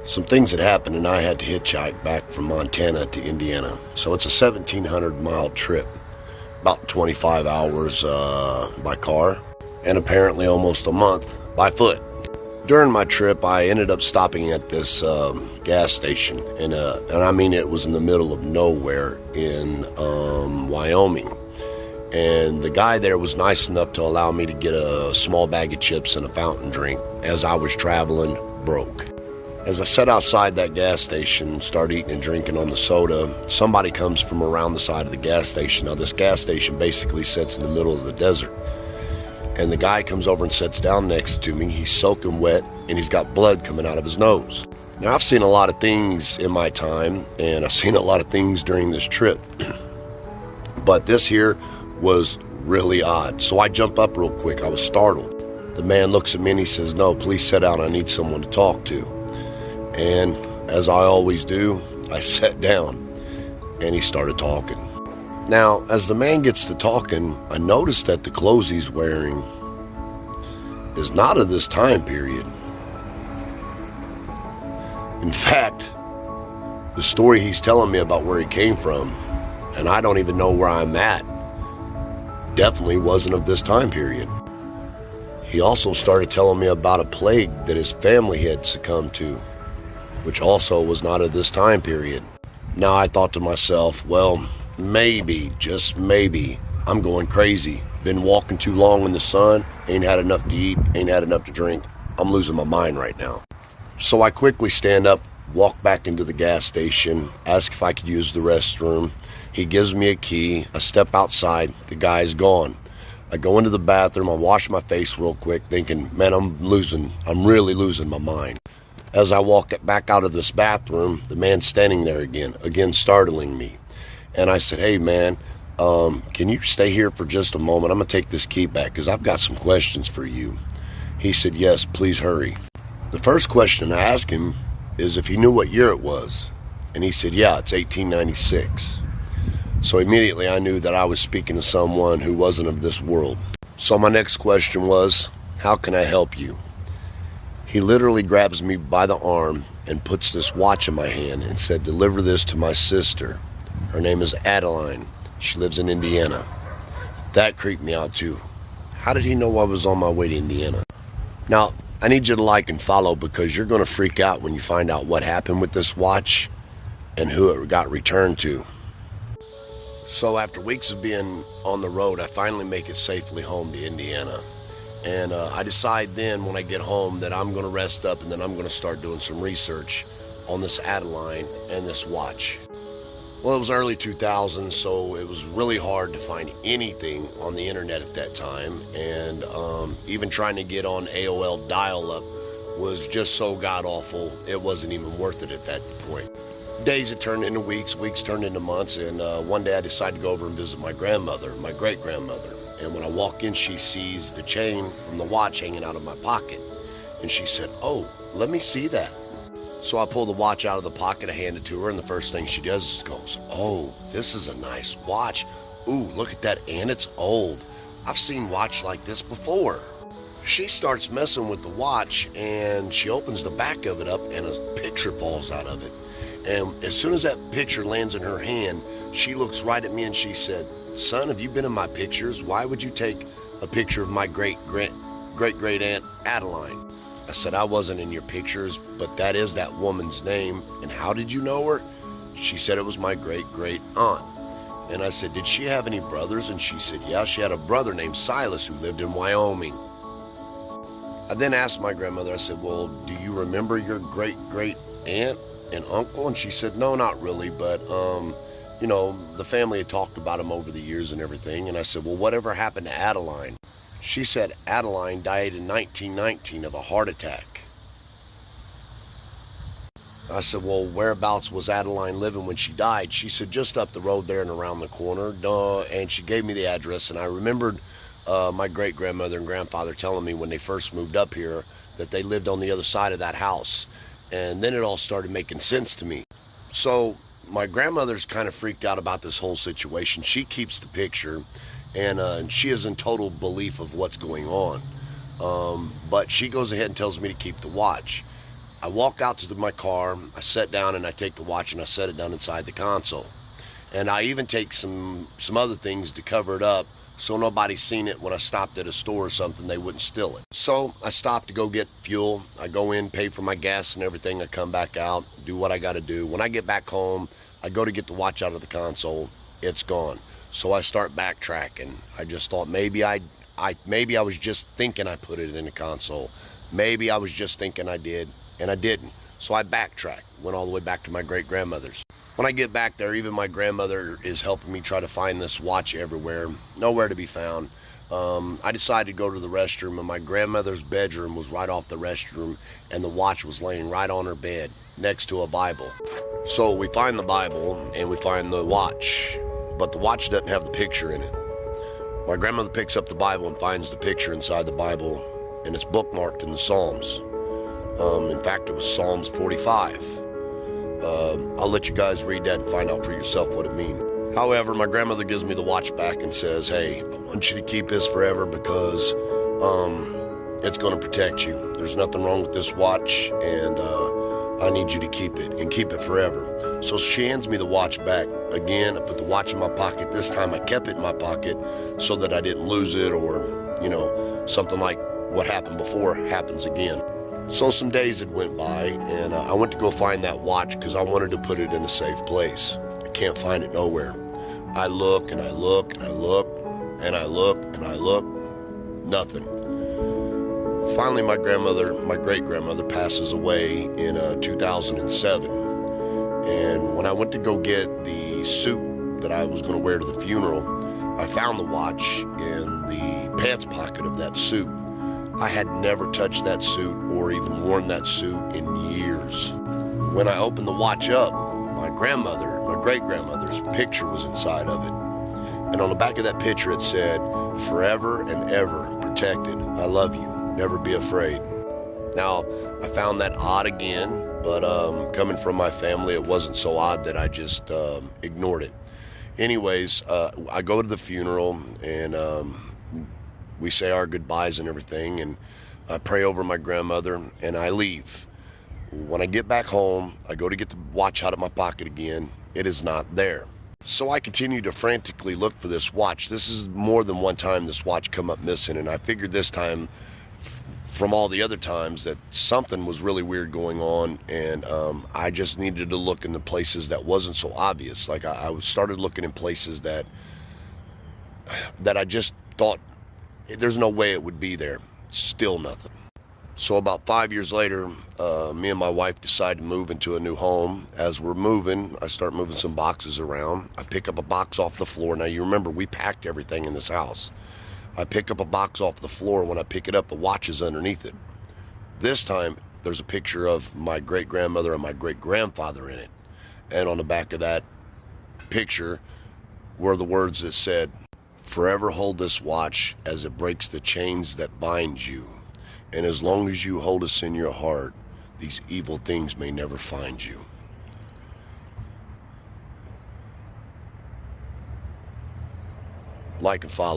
Some things had happened and I had to hitchhike back from Montana to Indiana. So it's a 1,700-mile trip, about 25 hours by car, and apparently almost a month by foot. During my trip, I ended up stopping at this gas station, and I mean it was in the middle of nowhere in Wyoming. And the guy there was nice enough to allow me to get a small bag of chips and a fountain drink as I was traveling broke. As I sat outside that gas station and started eating and drinking on the soda, somebody comes from around the side of the gas station. Now, this gas station basically sits in the middle of the desert. And the guy comes over and sits down next to me. He's soaking wet, and he's got blood coming out of his nose. Now, I've seen a lot of things in my time, and I've seen a lot of things during this trip. But this here was really odd. So I jump up real quick. I was startled. The man looks at me and he says, "No, please sit down. I need someone to talk to." And as I always do, I sat down and he started talking. Now, as the man gets to talking, I noticed that the clothes he's wearing is not of this time period. In fact, the story he's telling me about where he came from, and I don't even know where I'm at, definitely wasn't of this time period. He also started telling me about a plague that his family had succumbed to, which also was not of this time period. Now I thought to myself, well, maybe, just maybe, I'm going crazy. Been walking too long in the sun, ain't had enough to eat, ain't had enough to drink. I'm losing my mind right now. So I quickly stand up, walk back into the gas station, ask if I could use the restroom. He gives me a key. I step outside, the guy's gone. I go into the bathroom, I wash my face real quick, thinking, man, I'm really losing my mind. As I walk back out of this bathroom, the man's standing there again startling me. And I said, "Hey man, can you stay here for just a moment? I'm gonna take this key back because I've got some questions for you." He said, "Yes, please hurry." The first question I asked him is if he knew what year it was. And he said, "Yeah, it's 1896. So immediately I knew that I was speaking to someone who wasn't of this world. So my next question was, how can I help you? He literally grabs me by the arm and puts this watch in my hand and said, "Deliver this to my sister. Her name is Adeline. She lives in Indiana." That creeped me out too. How did he know I was on my way to Indiana? Now, I need you to like and follow because you're going to freak out when you find out what happened with this watch and who it got returned to. So after weeks of being on the road, I finally make it safely home to Indiana. And I decide then when I get home that I'm going to rest up and then I'm going to start doing some research on this Adeline and this watch. Well, it was early 2000s, so it was really hard to find anything on the internet at that time. And even trying to get on AOL dial-up was just so god-awful, it wasn't even worth it at that point. Days had turned into weeks, weeks turned into months, and one day I decided to go over and visit my grandmother, my great-grandmother. And when I walk in, she sees the chain from the watch hanging out of my pocket. And she said, "Oh, let me see that." So I pull the watch out of the pocket, I hand it to her, and the first thing she does is goes, "Oh, this is a nice watch. Ooh, look at that, and it's old. I've seen watch like this before." She starts messing with the watch, and she opens the back of it up, and a picture falls out of it. And as soon as that picture lands in her hand, she looks right at me and she said, "Son, have you been in my pictures? Why would you take a picture of my great-great-aunt Adeline?" I said, "I wasn't in your pictures, but that is that woman's name. And how did you know her?" She said it was my great-great-aunt. And I said, "Did she have any brothers?" And she said, "Yeah, she had a brother named Silas who lived in Wyoming." I then asked my grandmother, I said, "Well, do you remember your great-great-aunt and uncle?" And she said, "No, not really, but you know, the family had talked about him over the years and everything." And I said, "Well, whatever happened to Adeline?" She said Adeline died in 1919 of a heart attack. I said, "Well, whereabouts was Adeline living when she died?" She said, "Just up the road there and around the corner." And she gave me the address, and I remembered my great-grandmother and grandfather telling me when they first moved up here that they lived on the other side of that house. And then it all started making sense to me. So my grandmother's kind of freaked out about this whole situation. She keeps the picture, and she is in total belief of what's going on. But she goes ahead and tells me to keep the watch. I walk out to my car, I sit down and I take the watch and I set it down inside the console. And I even take some other things to cover it up so nobody's seen it when I stopped at a store or something, they wouldn't steal it. So I stopped to go get fuel. I go in, pay for my gas and everything. I come back out, do what I got to do. When I get back home, I go to get the watch out of the console. It's gone. So I start backtracking. I just thought maybe I was just thinking I put it in the console. Maybe I was just thinking I did, and I didn't. So I backtracked, went all the way back to my great-grandmother's. When I get back there, even my grandmother is helping me try to find this watch everywhere. Nowhere to be found. I decided to go to the restroom, and my grandmother's bedroom was right off the restroom, and the watch was laying right on her bed next to a Bible. So we find the Bible, and we find the watch, but the watch doesn't have the picture in it. My grandmother picks up the Bible and finds the picture inside the Bible, and it's bookmarked in the Psalms. In fact, it was Psalms 45. I'll let you guys read that and find out for yourself what it means. However, my grandmother gives me the watch back and says, hey, I want you to keep this forever because it's going to protect you. There's nothing wrong with this watch, and I need you to keep it and keep it forever. So she hands me the watch back. Again, I put the watch in my pocket. This time I kept it in my pocket so that I didn't lose it, or, you know, something like what happened before happens again. So some days had went by, and I went to go find that watch because I wanted to put it in a safe place. I can't find it nowhere. I look and I look and I look and I look and I look, nothing. Finally, my great-grandmother passes away in 2007. And when I went to go get the suit that I was going to wear to the funeral, I found the watch in the pants pocket of that suit. I had never touched that suit or even worn that suit in years. When I opened the watch up, my great-grandmother's picture was inside of it. And on the back of that picture it said, forever and ever protected. I love you. Never be afraid. Now, I found that odd again, but coming from my family, it wasn't so odd that I just ignored it. Anyways, I go to the funeral, and we say our goodbyes and everything, and I pray over my grandmother, and I leave. When I get back home, I go to get the watch out of my pocket again. It is not there. So I continue to frantically look for this watch. This is more than one time this watch come up missing, and I figured this time, from all the other times, that something was really weird going on, and I just needed to look in the places that wasn't so obvious. Like I started looking in places that I just thought, there's no way it would be there. Still nothing. So about 5 years later, me and my wife decide to move into a new home. As we're moving, I start moving some boxes around. I pick up a box off the floor. Now you remember, we packed everything in this house. I pick up a box off the floor. When I pick it up, the watch is underneath it. This time, there's a picture of my great-grandmother and my great-grandfather in it. And on the back of that picture were the words that said, forever hold this watch as it breaks the chains that bind you. And as long as you hold us in your heart, these evil things may never find you. Like and follow.